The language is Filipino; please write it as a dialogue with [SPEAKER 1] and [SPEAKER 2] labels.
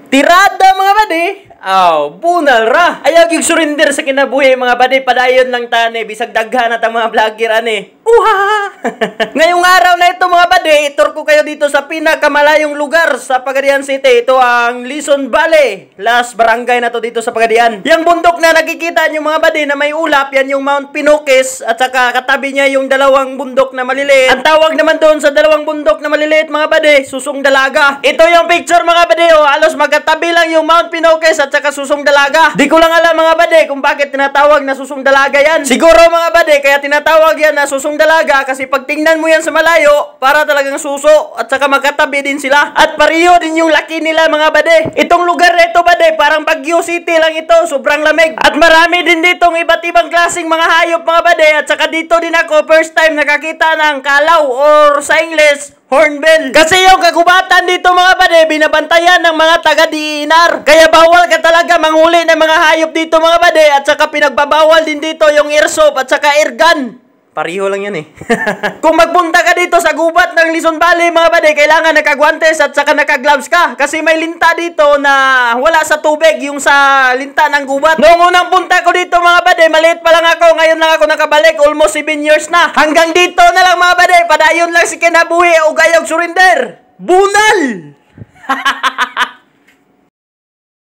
[SPEAKER 1] Tirada mga bade. Bunal ra. Ayaw yung surrender sa kinabuhi mga bade. Padayon lang tani. Bisag daghan at ang mga vlogger ani. Ngayong araw na ito mga bade, itur ko kayo dito sa pinakamalayong lugar sa Pagadian City. Ito ang Lison Valley. Last barangay na to dito sa Pagadian. Yung bundok na nakikita nyo mga bade na may ulap, yan yung Mount Pinokes. At saka katabi niya yung dalawang bundok na maliliit. Ang tawag naman doon sa dalawang bundok na maliliit mga bade, Susong Dalaga. Ito yung picture mga bade. Halos magkatabi lang yung Mount Pinokes at saka Susong Dalaga. Di ko lang alam mga bade kung bakit tinatawag na Susong Dalaga yan. Siguro mga bade, kaya tinatawag yan na Susong Dalaga kasi pag tingnan mo yan sa malayo, para talagang suso at saka magkatabi din sila. At pareho din yung laki nila mga bade. Itong lugar na ito bade, parang Baguio City lang ito, sobrang lamig. At marami din ditong iba't ibang klaseng mga hayop mga bade. At saka dito din ako first time nakakita ng kalaw or sa English, hornbill. Kasi yung kagubatan dito mga bade, binabantayan ng mga taga-DNR. Kaya bawal ka talaga manghuli ng mga hayop dito mga bade. At saka pinagbabawal din dito yung airsoft at saka airgun. Pariho lang yan eh. Kung magpunta ka dito sa gubat ng Lison Valley mga bade, kailangan nakagwantes at saka nakagloves ka. Kasi may linta dito na wala sa tubig, yung sa linta ng gubat. Noong unang punta ko dito mga bade, maliit pa lang ako. Ngayon lang ako nakabalik, almost 7 years na. Hanggang dito na lang mga bade, padayon lang si kinabuhi o gayog surrender. Bunal!